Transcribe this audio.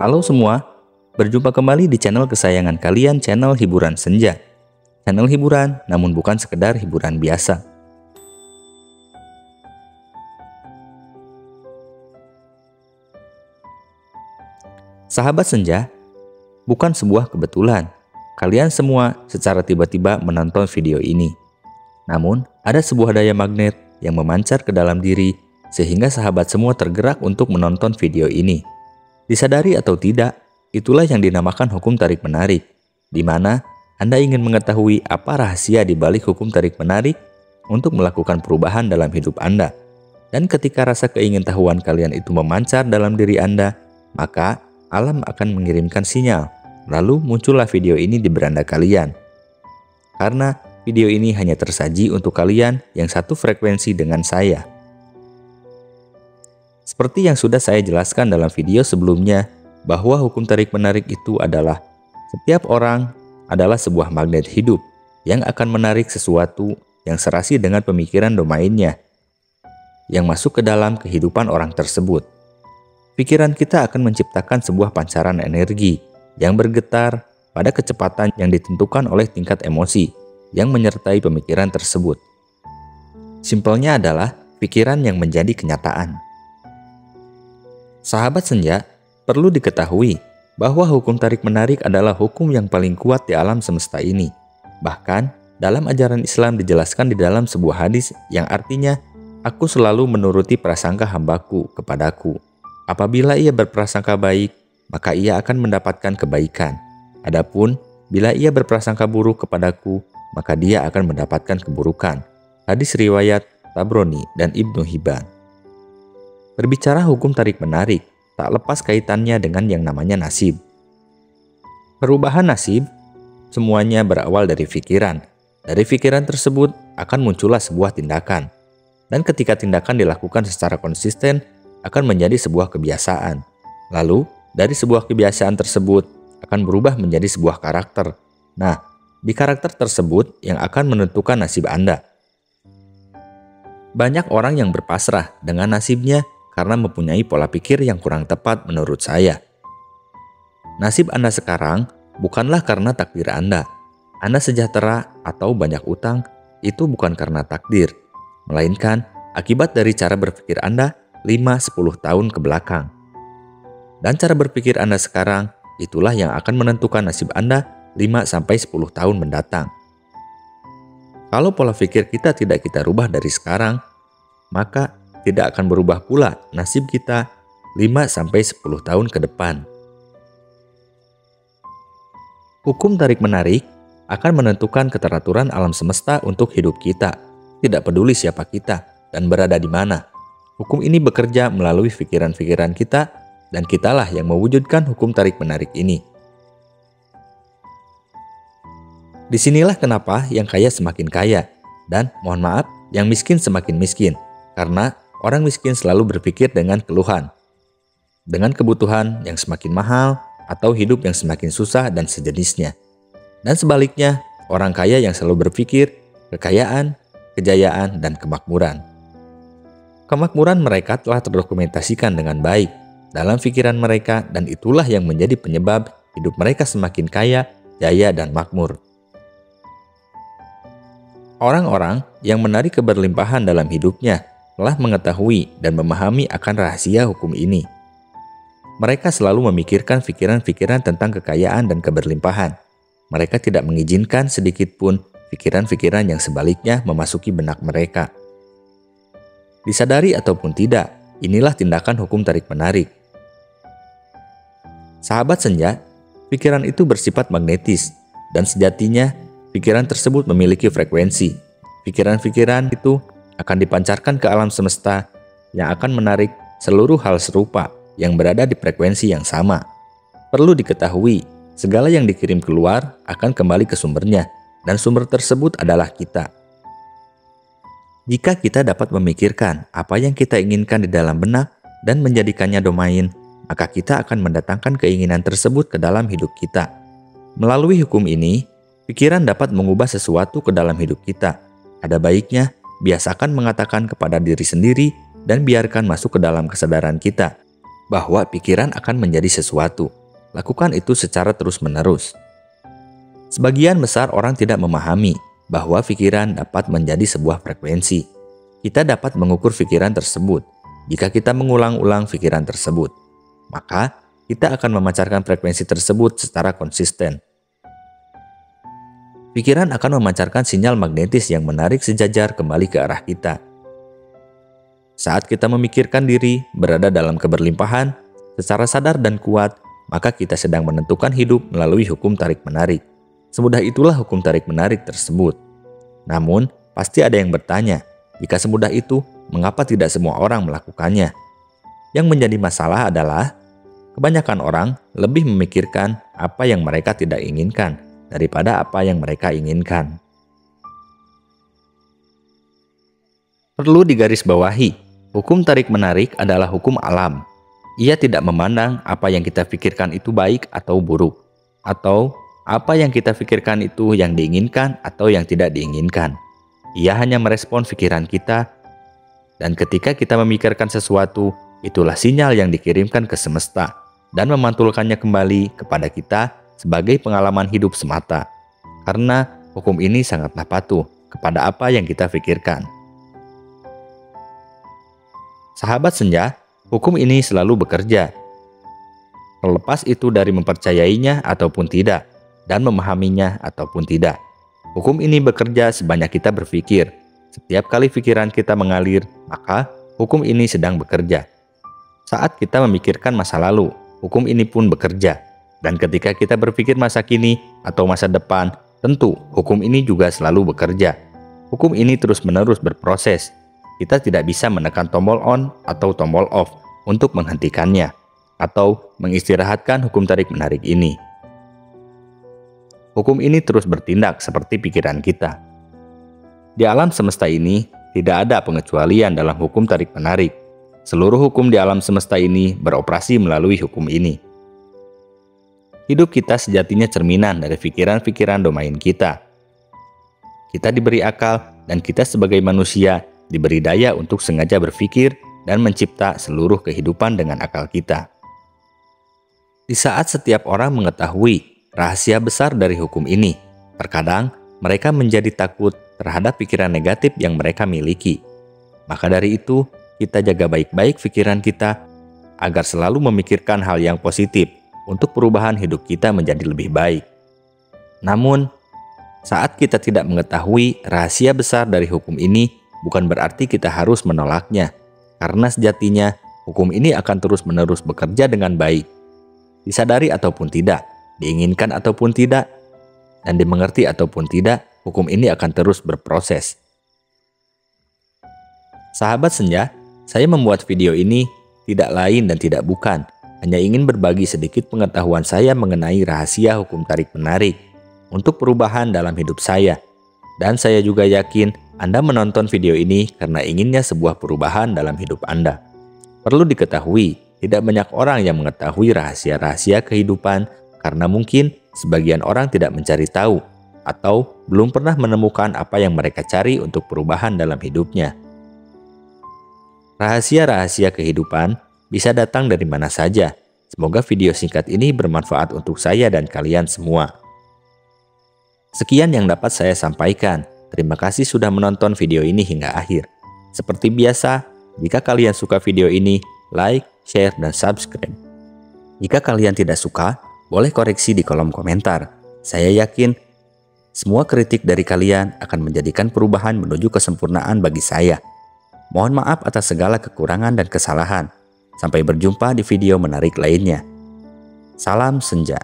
Halo semua, berjumpa kembali di channel kesayangan kalian, channel hiburan senja. Channel hiburan, namun bukan sekedar hiburan biasa. Sahabat senja, bukan sebuah kebetulan kalian semua secara tiba-tiba menonton video ini. Namun, ada sebuah daya magnet yang memancar ke dalam diri sehingga sahabat semua tergerak untuk menonton video ini. Disadari atau tidak, itulah yang dinamakan hukum tarik-menarik, di mana Anda ingin mengetahui apa rahasia di balik hukum tarik-menarik untuk melakukan perubahan dalam hidup Anda. Dan ketika rasa keingintahuan kalian itu memancar dalam diri Anda, maka alam akan mengirimkan sinyal. Lalu muncullah video ini di beranda kalian. Karena video ini hanya tersaji untuk kalian yang satu frekuensi dengan saya. Seperti yang sudah saya jelaskan dalam video sebelumnya, bahwa hukum tarik-menarik itu adalah setiap orang adalah sebuah magnet hidup yang akan menarik sesuatu yang serasi dengan pemikiran domainnya yang masuk ke dalam kehidupan orang tersebut. Pikiran kita akan menciptakan sebuah pancaran energi yang bergetar pada kecepatan yang ditentukan oleh tingkat emosi yang menyertai pemikiran tersebut. Simpelnya adalah pikiran yang menjadi kenyataan. Sahabat senja, perlu diketahui bahwa hukum tarik-menarik adalah hukum yang paling kuat di alam semesta ini. Bahkan, dalam ajaran Islam dijelaskan di dalam sebuah hadis yang artinya, "Aku selalu menuruti prasangka hambaku kepadaku. Apabila ia berprasangka baik, maka ia akan mendapatkan kebaikan. Adapun bila ia berprasangka buruk kepadaku, maka dia akan mendapatkan keburukan." Hadis riwayat Tabrani dan Ibnu Hibban. Berbicara hukum tarik-menarik, tak lepas kaitannya dengan yang namanya nasib. Perubahan nasib, semuanya berawal dari pikiran. Dari pikiran tersebut akan muncullah sebuah tindakan. Dan ketika tindakan dilakukan secara konsisten, akan menjadi sebuah kebiasaan. Lalu, dari sebuah kebiasaan tersebut akan berubah menjadi sebuah karakter. Nah, di karakter tersebut yang akan menentukan nasib Anda. Banyak orang yang berpasrah dengan nasibnya karena mempunyai pola pikir yang kurang tepat menurut saya. Nasib Anda sekarang bukanlah karena takdir Anda. Anda sejahtera atau banyak utang itu bukan karena takdir, melainkan akibat dari cara berpikir Anda 5-10 tahun ke belakang. Dan cara berpikir Anda sekarang, itulah yang akan menentukan nasib Anda 5-10 tahun mendatang. Kalau pola pikir kita tidak kita rubah dari sekarang, maka tidak akan berubah pula nasib kita 5-10 tahun ke depan. Hukum tarik-menarik akan menentukan keteraturan alam semesta untuk hidup kita, tidak peduli siapa kita dan berada di mana. Hukum ini bekerja melalui pikiran-pikiran kita, dan kitalah yang mewujudkan hukum tarik-menarik ini. Disinilah kenapa yang kaya semakin kaya, dan mohon maaf, yang miskin semakin miskin. Karena orang miskin selalu berpikir dengan keluhan, dengan kebutuhan yang semakin mahal, atau hidup yang semakin susah dan sejenisnya. Dan sebaliknya, orang kaya yang selalu berpikir kekayaan, kejayaan, dan kemakmuran. Kemakmuran mereka telah terdokumentasikan dengan baik dalam pikiran mereka, dan itulah yang menjadi penyebab hidup mereka semakin kaya, jaya, dan makmur. Orang-orang yang menarik keberlimpahan dalam hidupnya telah mengetahui dan memahami akan rahasia hukum ini. Mereka selalu memikirkan pikiran-pikiran tentang kekayaan dan keberlimpahan. Mereka tidak mengizinkan sedikit pun pikiran-pikiran yang sebaliknya memasuki benak mereka. Disadari ataupun tidak, inilah tindakan hukum tarik-menarik. Sahabat senja, pikiran itu bersifat magnetis, dan sejatinya pikiran tersebut memiliki frekuensi. Pikiran-pikiran itu akan dipancarkan ke alam semesta yang akan menarik seluruh hal serupa yang berada di frekuensi yang sama. Perlu diketahui, segala yang dikirim keluar akan kembali ke sumbernya, dan sumber tersebut adalah kita. Jika kita dapat memikirkan apa yang kita inginkan di dalam benak dan menjadikannya domain, maka kita akan mendatangkan keinginan tersebut ke dalam hidup kita. Melalui hukum ini, pikiran dapat mengubah sesuatu ke dalam hidup kita. Ada baiknya, biasakan mengatakan kepada diri sendiri dan biarkan masuk ke dalam kesadaran kita. bahwa pikiran akan menjadi sesuatu. Lakukan itu secara terus-menerus. Sebagian besar orang tidak memahami bahwa pikiran dapat menjadi sebuah frekuensi. Kita dapat mengukur pikiran tersebut. Jika kita mengulang-ulang pikiran tersebut, maka kita akan memancarkan frekuensi tersebut secara konsisten. Pikiran akan memancarkan sinyal magnetis yang menarik sejajar kembali ke arah kita. Saat kita memikirkan diri berada dalam keberlimpahan, secara sadar dan kuat, maka kita sedang menentukan hidup melalui hukum tarik-menarik. Semudah itulah hukum tarik-menarik tersebut. Namun, pasti ada yang bertanya, jika semudah itu, mengapa tidak semua orang melakukannya? Yang menjadi masalah adalah, kebanyakan orang lebih memikirkan apa yang mereka tidak inginkan daripada apa yang mereka inginkan. Perlu digarisbawahi, hukum tarik-menarik adalah hukum alam. Ia tidak memandang apa yang kita pikirkan itu baik atau buruk, atau apa yang kita pikirkan itu yang diinginkan atau yang tidak diinginkan. Ia hanya merespon pikiran kita, dan ketika kita memikirkan sesuatu, itulah sinyal yang dikirimkan ke semesta dan memantulkannya kembali kepada kita sebagai pengalaman hidup semata. Karena hukum ini sangatlah patuh kepada apa yang kita pikirkan. Sahabat senja, hukum ini selalu bekerja. Terlepas itu dari mempercayainya ataupun tidak, dan memahaminya ataupun tidak. Hukum ini bekerja sebanyak kita berpikir. Setiap kali pikiran kita mengalir, maka hukum ini sedang bekerja. Saat kita memikirkan masa lalu, hukum ini pun bekerja. Dan ketika kita berpikir masa kini atau masa depan, tentu hukum ini juga selalu bekerja. Hukum ini terus-menerus berproses. Kita tidak bisa menekan tombol on atau tombol off untuk menghentikannya, atau mengistirahatkan hukum tarik-menarik ini. Hukum ini terus bertindak seperti pikiran kita. Di alam semesta ini, tidak ada pengecualian dalam hukum tarik-menarik. Seluruh hukum di alam semesta ini beroperasi melalui hukum ini. Hidup kita sejatinya cerminan dari pikiran-pikiran domain kita. Kita diberi akal dan kita sebagai manusia diberi daya untuk sengaja berpikir dan mencipta seluruh kehidupan dengan akal kita. Di saat setiap orang mengetahui rahasia besar dari hukum ini, terkadang mereka menjadi takut terhadap pikiran negatif yang mereka miliki. Maka dari itu, kita jaga baik-baik pikiran kita agar selalu memikirkan hal yang positif untuk perubahan hidup kita menjadi lebih baik. Namun, saat kita tidak mengetahui rahasia besar dari hukum ini, bukan berarti kita harus menolaknya, karena sejatinya hukum ini akan terus-menerus bekerja dengan baik. Disadari ataupun tidak, diinginkan ataupun tidak, dan dimengerti ataupun tidak, hukum ini akan terus berproses. Sahabat senja, saya membuat video ini tidak lain dan tidak bukan, hanya ingin berbagi sedikit pengetahuan saya mengenai rahasia hukum tarik-menarik untuk perubahan dalam hidup saya. Dan saya juga yakin Anda menonton video ini karena inginnya sebuah perubahan dalam hidup Anda. Perlu diketahui, tidak banyak orang yang mengetahui rahasia-rahasia kehidupan karena mungkin sebagian orang tidak mencari tahu atau belum pernah menemukan apa yang mereka cari untuk perubahan dalam hidupnya. Rahasia-rahasia kehidupan bisa datang dari mana saja. Semoga video singkat ini bermanfaat untuk saya dan kalian semua. Sekian yang dapat saya sampaikan. Terima kasih sudah menonton video ini hingga akhir. Seperti biasa, jika kalian suka video ini, like, share, dan subscribe. Jika kalian tidak suka, boleh koreksi di kolom komentar. Saya yakin semua kritik dari kalian akan menjadikan perubahan menuju kesempurnaan bagi saya. Mohon maaf atas segala kekurangan dan kesalahan. Sampai berjumpa di video menarik lainnya. Salam senja.